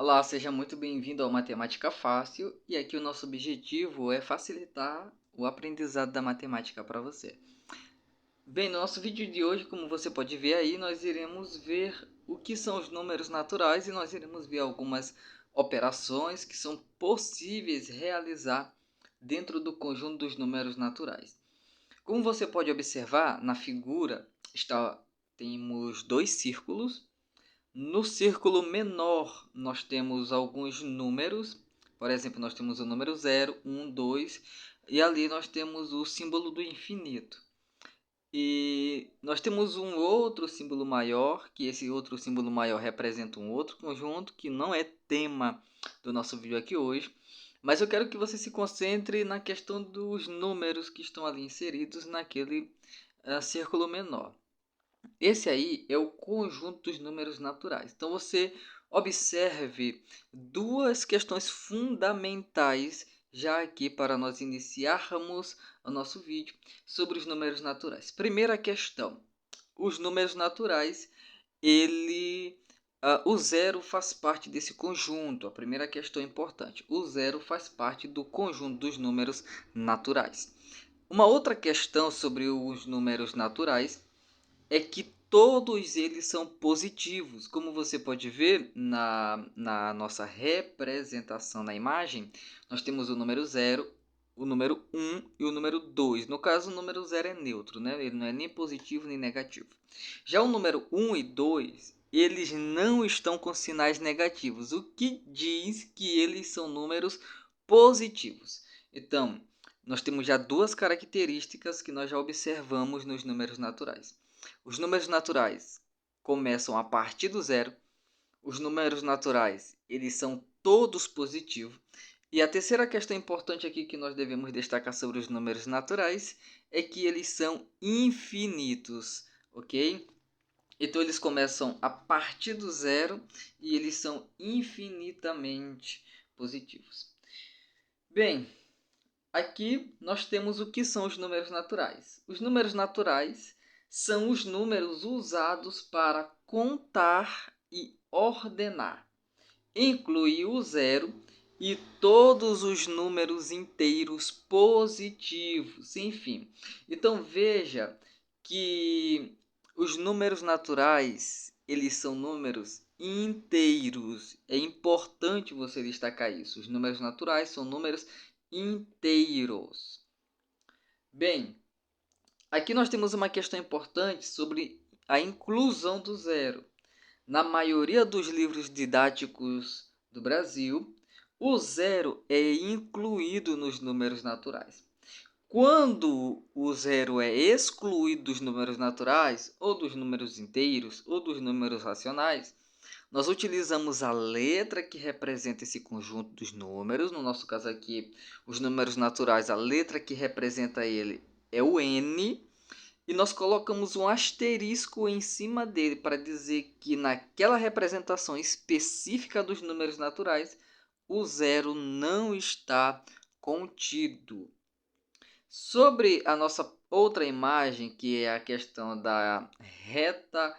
Olá, seja muito bem-vindo ao Matemática Fácil, e aqui o nosso objetivo é facilitar o aprendizado da matemática para você. Bem, no nosso vídeo de hoje, como você pode ver aí, nós iremos ver o que são os números naturais e nós iremos ver algumas operações que são possíveis realizar dentro do conjunto dos números naturais. Como você pode observar, na figura temos dois círculos. No círculo menor, nós temos alguns números. Por exemplo, nós temos o número 0, 1, 2, e ali nós temos o símbolo do infinito. E nós temos um outro símbolo maior, que esse outro símbolo maior representa um outro conjunto, que não é tema do nosso vídeo aqui hoje. Mas eu quero que você se concentre na questão dos números que estão ali inseridos naquele círculo menor. Esse aí é o conjunto dos números naturais. Então você observe duas questões fundamentais já aqui para nós iniciarmos o nosso vídeo sobre os números naturais. Primeira questão: os números naturais, o zero faz parte desse conjunto. A primeira questão importante: o zero faz parte do conjunto dos números naturais. Uma outra questão sobre os números naturais é que todos eles são positivos. Como você pode ver na nossa representação na imagem, nós temos o número 0, o número 1 e o número 2. No caso, o número 0 é neutro, né? Ele não é nem positivo nem negativo. Já o número 1 e 2, eles não estão com sinais negativos, o que diz que eles são números positivos. Então, nós temos já duas características que nós já observamos nos números naturais. Os números naturais começam a partir do zero. Os números naturais, eles são todos positivos. E a terceira questão importante aqui que nós devemos destacar sobre os números naturais é que eles são infinitos, ok? Então eles começam a partir do zero e eles são infinitamente positivos. Bem, aqui nós temos o que são os números naturais. Os números naturais são os números usados para contar e ordenar. Inclui o zero e todos os números inteiros positivos, enfim. Então veja que os números naturais, eles são números inteiros. É importante você destacar isso. Os números naturais são números inteiros. Bem, aqui nós temos uma questão importante sobre a inclusão do zero. Na maioria dos livros didáticos do Brasil, o zero é incluído nos números naturais. Quando o zero é excluído dos números naturais, ou dos números inteiros, ou dos números racionais, nós utilizamos a letra que representa esse conjunto dos números. No nosso caso aqui, os números naturais, a letra que representa ele é o N. E nós colocamos um asterisco em cima dele para dizer que naquela representação específica dos números naturais, o zero não está contido. Sobre a nossa outra imagem, que é a questão da reta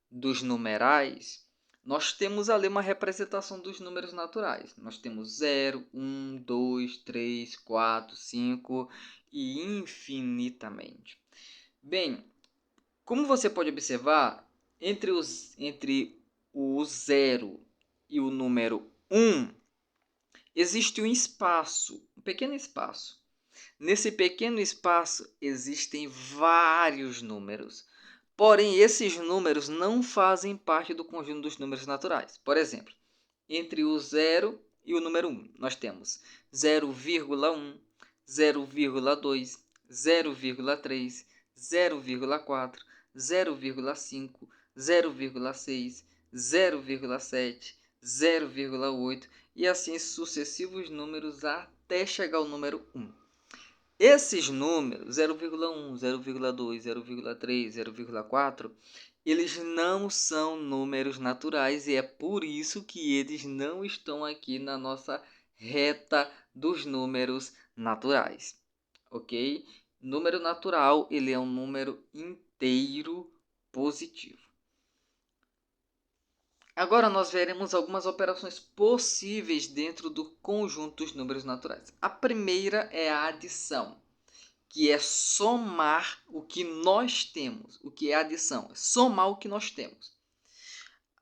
dos numerais, nós temos ali uma representação dos números naturais. Nós temos 0, 1, 2, 3, 4, 5 e infinitamente. Bem, como você pode observar, entre o 0 e o número 1, existe um espaço, um pequeno espaço. Nesse pequeno espaço existem vários números. Porém, esses números não fazem parte do conjunto dos números naturais. Por exemplo, entre o 0 e o número 1, nós temos 0,1, 0,2, 0,3, 0,4, 0,5, 0,6, 0,7, 0,8 e assim sucessivos números até chegar ao número 1. Esses números, 0,1, 0,2, 0,3, 0,4, eles não são números naturais e é por isso que eles não estão aqui na nossa reta dos números naturais, ok? Número natural, ele é um número inteiro positivo. Agora nós veremos algumas operações possíveis dentro do conjunto dos números naturais. A primeira é a adição, que é somar o que nós temos. O que é adição? É somar o que nós temos.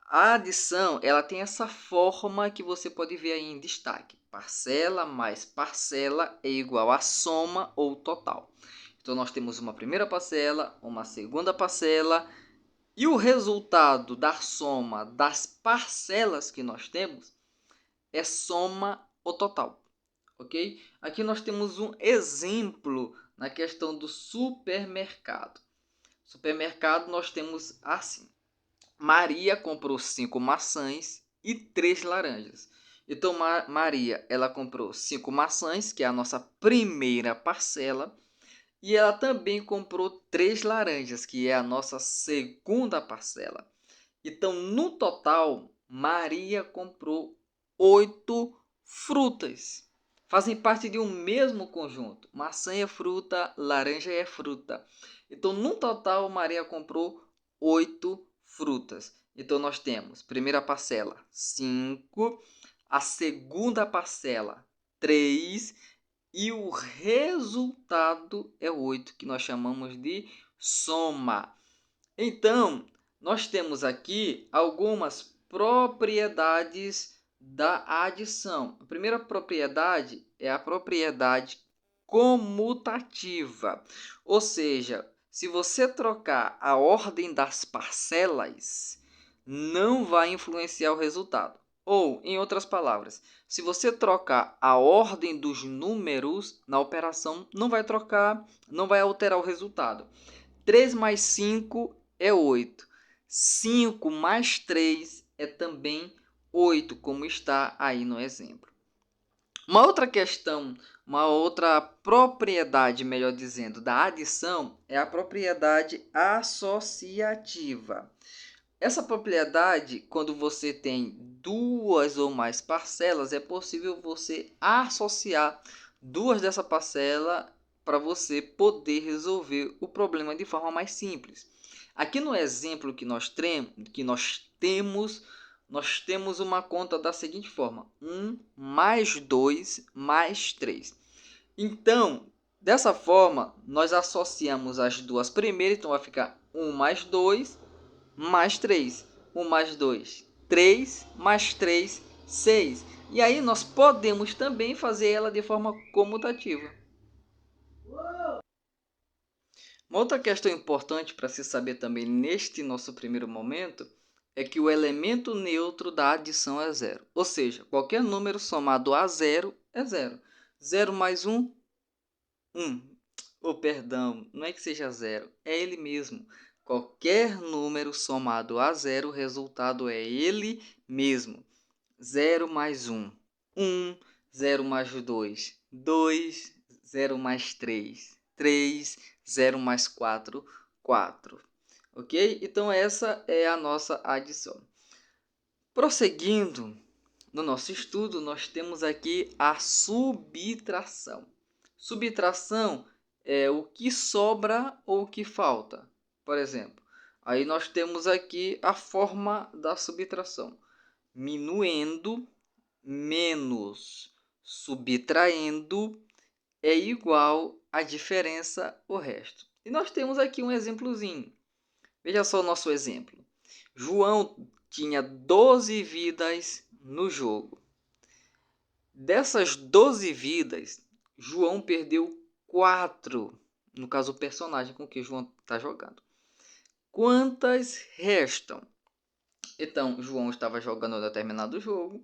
A adição, ela tem essa forma que você pode ver aí em destaque. Parcela mais parcela é igual a soma ou total. Então nós temos uma primeira parcela, uma segunda parcela, e o resultado da soma das parcelas que nós temos é soma ou total, ok? Aqui nós temos um exemplo na questão do supermercado. Supermercado nós temos assim. Maria comprou 5 maçãs e 3 laranjas. Então Maria ela comprou 5 maçãs, que é a nossa primeira parcela. E ela também comprou 3 laranjas, que é a nossa segunda parcela. Então, no total, Maria comprou 8 frutas. Fazem parte de um mesmo conjunto. Maçã é fruta, laranja é fruta. Então, no total, Maria comprou 8 frutas. Então, nós temos primeira parcela 5, a segunda parcela 3 e o resultado é 8, que nós chamamos de soma. Então, nós temos aqui algumas propriedades da adição. A primeira propriedade é a propriedade comutativa. Ou seja, se você trocar a ordem das parcelas, não vai influenciar o resultado. Ou, em outras palavras, se você trocar a ordem dos números na operação, não vai alterar o resultado. 3 mais 5 é 8. 5 mais 3 é também 8, como está aí no exemplo. Uma outra questão, uma outra propriedade, melhor dizendo, da adição é a propriedade associativa. Essa propriedade, quando você tem duas ou mais parcelas, é possível você associar duas dessa parcela para você poder resolver o problema de forma mais simples. Aqui no exemplo que nós temos uma conta da seguinte forma: 1 mais 2 mais 3. Então, dessa forma, nós associamos as duas primeiras, então vai ficar 1 mais 2 mais 3. 1 mais 2, 3, mais 3, 6. E aí nós podemos também fazer ela de forma comutativa. Uma outra questão importante para se saber também neste nosso primeiro momento é que o elemento neutro da adição é zero. Ou seja, qualquer número somado a zero é zero. 0 mais 1, 1. Oh, perdão, não é que seja zero, é ele mesmo. Qualquer número somado a zero, o resultado é ele mesmo. 0 mais 1, 1. 0 mais 2, 2. 0 mais 3, 3. 0 mais 4, 4. Ok? Então, essa é a nossa adição. Prosseguindo no nosso estudo, nós temos aqui a subtração. Subtração é o que sobra ou o que falta. Por exemplo, aí nós temos aqui a forma da subtração. Minuendo menos subtraindo é igual a diferença, o resto. E nós temos aqui um exemplozinho. Veja só o nosso exemplo. João tinha 12 vidas no jogo. Dessas 12 vidas, João perdeu 4. No caso, o personagem com que João está jogando. Quantas restam? Então, João estava jogando um determinado jogo.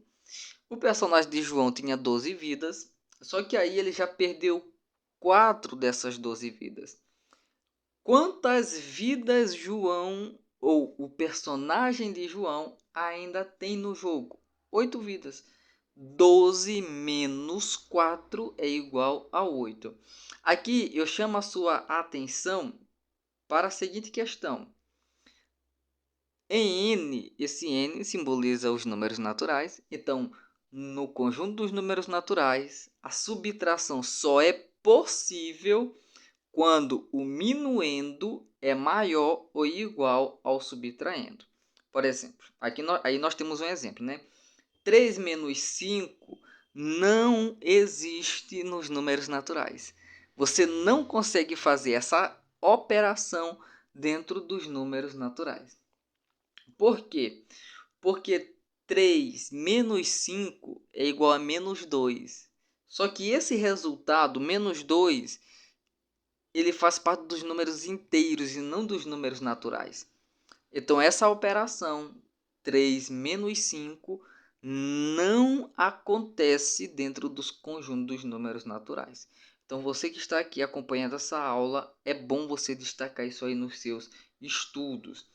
O personagem de João tinha 12 vidas. Só que aí ele já perdeu 4 dessas 12 vidas. Quantas vidas João, ou o personagem de João, ainda tem no jogo? 8 vidas. 12 menos 4 é igual a 8. Aqui eu chamo a sua atenção para a seguinte questão. Em N, esse N simboliza os números naturais. Então, no conjunto dos números naturais, a subtração só é possível quando o minuendo é maior ou igual ao subtraendo. Por exemplo, aí nós temos um exemplo, né? 3 menos 5 não existe nos números naturais. Você não consegue fazer essa operação dentro dos números naturais. Por quê? Porque 3 menos 5 é igual a menos 2. Só que esse resultado, menos 2, ele faz parte dos números inteiros e não dos números naturais. Então, essa operação 3 menos 5 não acontece dentro dos conjuntos dos números naturais. Então, você que está aqui acompanhando essa aula, é bom você destacar isso aí nos seus estudos.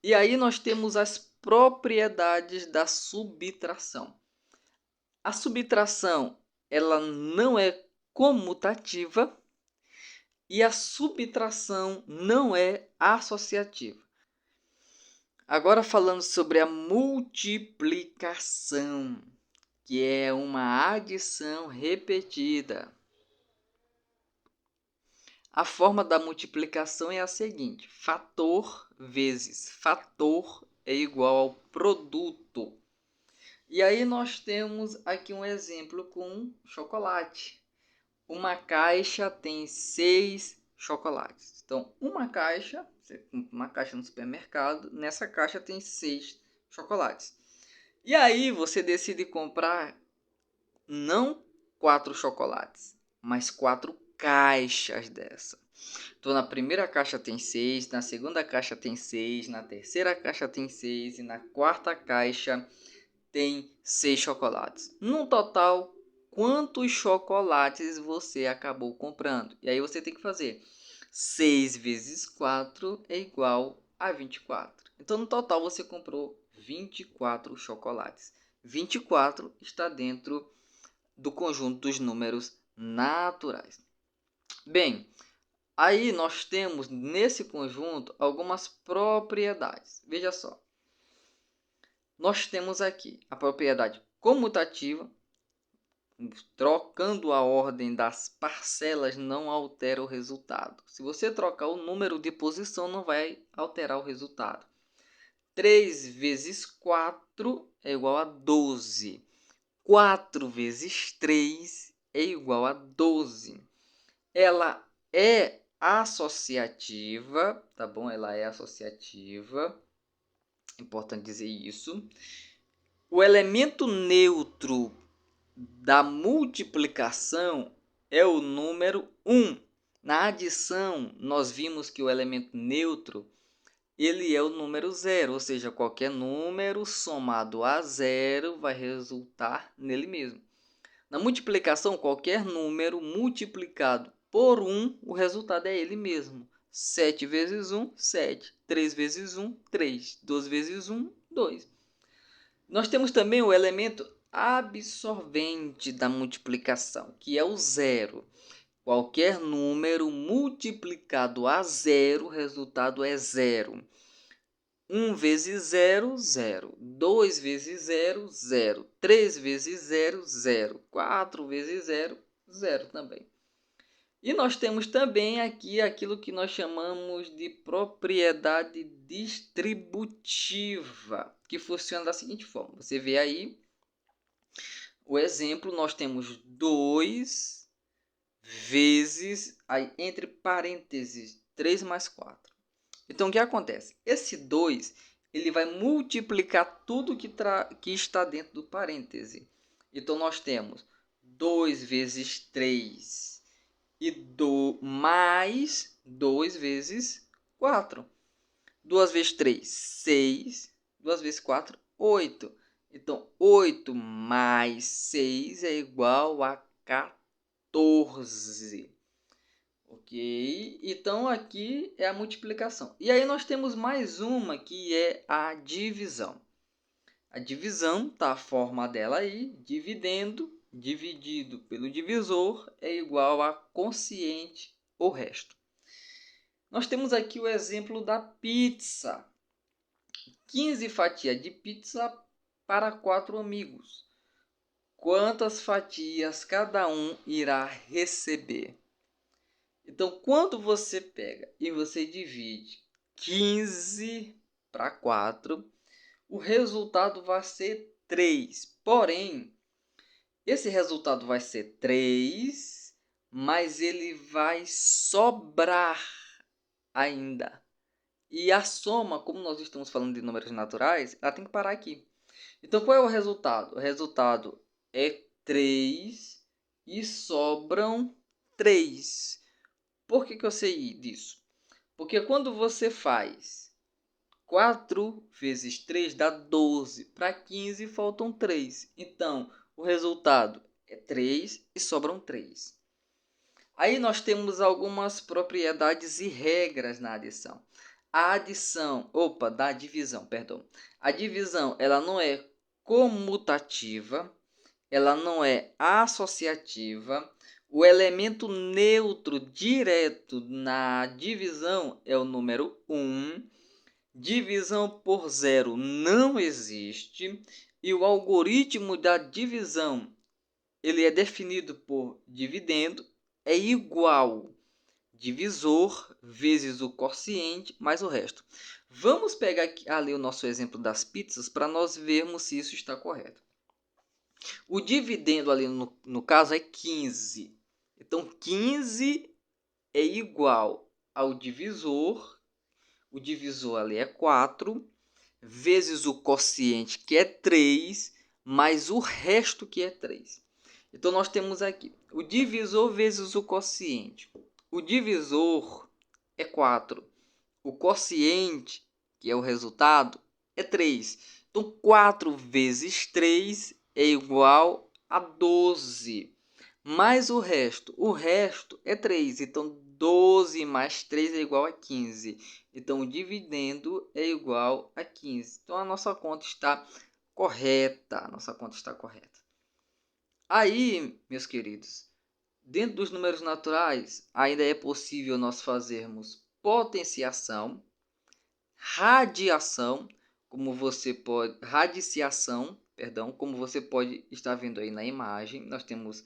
E aí nós temos as propriedades da subtração. A subtração, ela não é comutativa e a subtração não é associativa. Agora falando sobre a multiplicação, que é uma adição repetida. A forma da multiplicação é a seguinte: fator vezes fator é igual ao produto. E aí nós temos aqui um exemplo com chocolate. Uma caixa tem 6 chocolates. Então, uma caixa no supermercado, nessa caixa tem 6 chocolates. E aí você decide comprar não 4 chocolates, mas 4 caixas dessa. Então, na primeira caixa tem 6, na segunda caixa tem 6, na terceira caixa tem 6 e na quarta caixa tem 6 chocolates. No total, quantos chocolates você acabou comprando? E aí você tem que fazer 6 vezes 4 é igual a 24. Então, no total, você comprou 24 chocolates. 24 está dentro do conjunto dos números naturais. Bem, aí nós temos nesse conjunto algumas propriedades. Veja só. Nós temos aqui a propriedade comutativa. Trocando a ordem das parcelas não altera o resultado. Se você trocar o número de posição, não vai alterar o resultado. 3 vezes 4 é igual a 12. 4 vezes 3 é igual a 12. Ela é associativa, tá bom? Ela é associativa. Importante dizer isso. O elemento neutro da multiplicação é o número 1. Na adição, nós vimos que o elemento neutro ele é o número 0, ou seja, qualquer número somado a 0 vai resultar nele mesmo. Na multiplicação, qualquer número multiplicado por 1, o resultado é ele mesmo. 7 vezes 1, 7. 3 vezes 1, 3. 2 vezes 1, 2. Nós temos também o elemento absorvente da multiplicação, que é o 0. Qualquer número multiplicado a 0, o resultado é 0. 1 vezes 0, 0. 2 vezes 0, 0. 3 vezes 0, 0. 4 vezes 0, 0 também. E nós temos também aqui aquilo que nós chamamos de propriedade distributiva, que funciona da seguinte forma. Você vê aí o exemplo, nós temos 2 vezes, aí, entre parênteses, 3 mais 4. Então, o que acontece? Esse 2 ele vai multiplicar tudo que está dentro do parêntese. Então, nós temos 2 vezes 3 e mais 2 vezes 4. 2 vezes 3, 6. 2 vezes 4, 8. Então, 8 mais 6 é igual a 14. Ok? Então, aqui é a multiplicação. E aí nós temos mais uma que é a divisão. A divisão, tá a forma dela aí, dividendo, dividido pelo divisor, é igual a quociente, o resto. Nós temos aqui o exemplo da pizza. 15 fatias de pizza para 4 amigos. Quantas fatias cada um irá receber? Então, quando você pega e você divide 15 para 4, o resultado vai ser 3. Porém, esse resultado vai ser 3, mas ele vai sobrar ainda. E a soma, como nós estamos falando de números naturais, ela tem que parar aqui. Então, qual é o resultado? O resultado é 3 e sobram 3. Por que eu sei disso? Porque quando você faz 4 vezes 3 dá 12. Para 15 faltam 3. Então, o resultado é 3 e sobram 3. Aí nós temos algumas propriedades e regras na adição. Da divisão, perdão. A divisão, ela não é comutativa, ela não é associativa. O elemento neutro direto na divisão é o número 1. Divisão por zero não existe. E o algoritmo da divisão, ele é definido por dividendo, é igual divisor vezes o quociente mais o resto. Vamos pegar aqui, ali o nosso exemplo das pizzas para nós vermos se isso está correto. O dividendo ali no caso é 15. Então 15 é igual ao divisor. O divisor ali é 4 vezes o quociente que é 3 mais o resto que é 3. Então nós temos aqui o divisor vezes o quociente. O divisor é 4. O quociente, que é o resultado, é 3. Então 4 vezes 3 é igual a 12. Mais o resto. O resto é 3. Então 12 mais 3 é igual a 15. Então o dividendo é igual a 15. Então a nossa conta está correta. Aí, meus queridos, dentro dos números naturais, ainda é possível nós fazermos potenciação, radiciação, como você pode estar vendo aí na imagem. Nós temos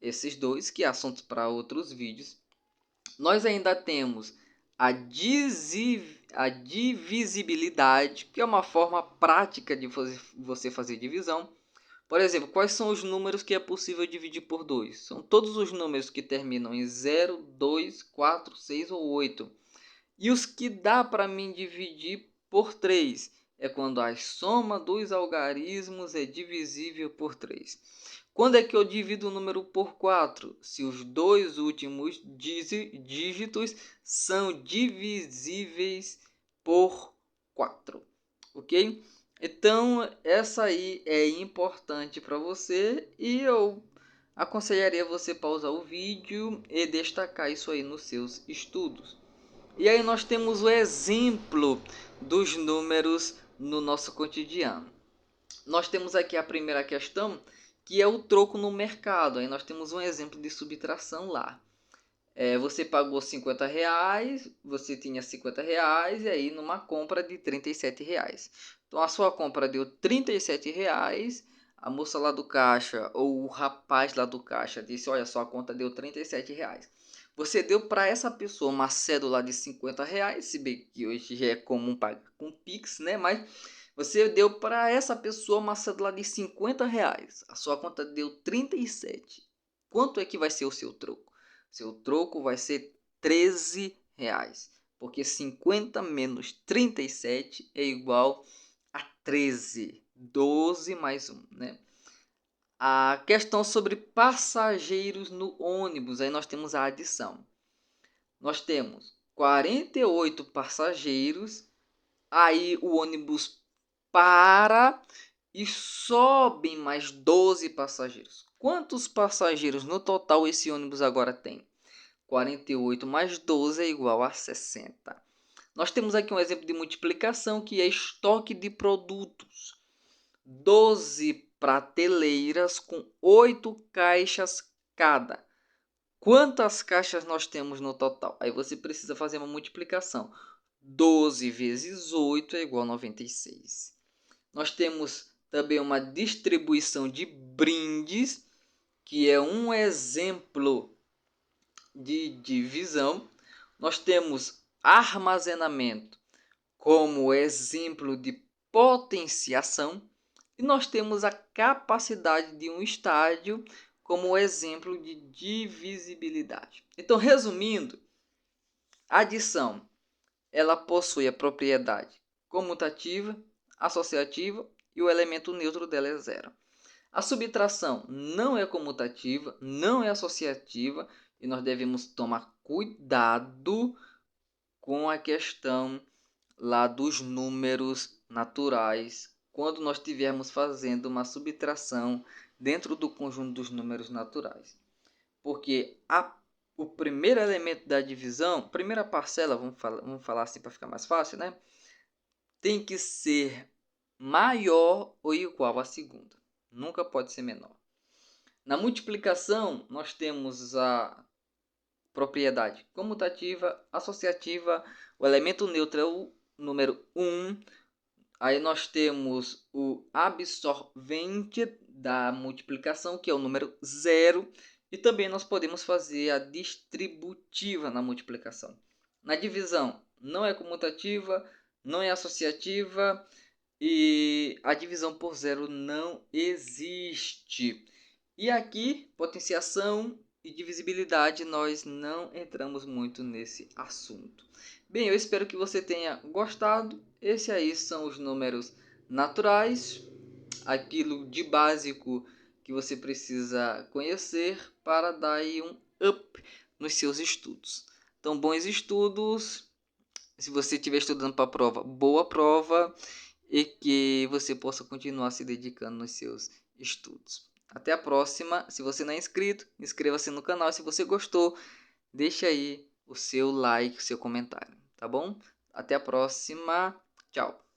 esses dois, que é assunto para outros vídeos. Nós ainda temos a divisibilidade, que é uma forma prática de você fazer divisão. Por exemplo, quais são os números que é possível dividir por 2? São todos os números que terminam em 0, 2, 4, 6 ou 8. E os que dá para mim dividir por 3 é quando a soma dos algarismos é divisível por 3. Quando é que eu divido o número por 4? Se os dois últimos dígitos são divisíveis por 4. Ok? Então, essa aí é importante para você e eu aconselharia você pausar o vídeo e destacar isso aí nos seus estudos. E aí nós temos o exemplo dos números no nosso cotidiano. Nós temos aqui a primeira questão, que é o troco no mercado. Aí nós temos um exemplo de subtração lá. Você pagou 50 reais, você tinha 50 reais, e aí numa compra de 37 reais. Então a sua compra deu 37 reais, a moça lá do caixa, ou o rapaz lá do caixa, disse, olha, sua conta deu 37 reais. Você deu para essa pessoa uma cédula de 50 reais, se bem que hoje já é comum pagar com Pix, né? Mas você deu para essa pessoa uma cédula de 50 reais, a sua conta deu 37. Quanto é que vai ser o seu troco? Seu troco vai ser 13 reais, porque 50 menos 37 é igual a 13. 12 mais 1, né? A questão sobre passageiros no ônibus, aí nós temos a adição. Nós temos 48 passageiros, aí o ônibus para e sobem mais 12 passageiros. Quantos passageiros no total esse ônibus agora tem? 48 mais 12 é igual a 60. Nós temos aqui um exemplo de multiplicação, que é estoque de produtos. 12 prateleiras com 8 caixas cada. Quantas caixas nós temos no total? Aí você precisa fazer uma multiplicação. 12 vezes 8 é igual a 96. Nós temos também uma distribuição de brindes, que é um exemplo de divisão. Nós temos armazenamento como exemplo de potenciação e nós temos a capacidade de um estádio como exemplo de divisibilidade. Então, resumindo, a adição ela possui a propriedade comutativa, associativa e o elemento neutro dela é zero. A subtração não é comutativa, não é associativa e nós devemos tomar cuidado com a questão lá dos números naturais quando nós estivermos fazendo uma subtração dentro do conjunto dos números naturais. Porque o primeiro elemento da divisão, primeira parcela, vamos falar assim para ficar mais fácil, né? Tem que ser maior ou igual à segunda. Nunca pode ser menor. Na multiplicação, nós temos a propriedade comutativa, associativa, o elemento neutro é o número 1. Aí nós temos o absorvente da multiplicação, que é o número 0. E também nós podemos fazer a distributiva na multiplicação. Na divisão, não é comutativa, não é associativa e a divisão por zero não existe. E aqui, potenciação e divisibilidade, nós não entramos muito nesse assunto. Bem, eu espero que você tenha gostado. Esses aí são os números naturais, aquilo de básico que você precisa conhecer para dar aí um up nos seus estudos. Então, bons estudos. Se você estiver estudando para a prova, boa prova e que você possa continuar se dedicando nos seus estudos. Até a próxima. Se você não é inscrito, inscreva-se no canal. Se você gostou, deixa aí o seu like, o seu comentário, tá bom? Até a próxima. Tchau.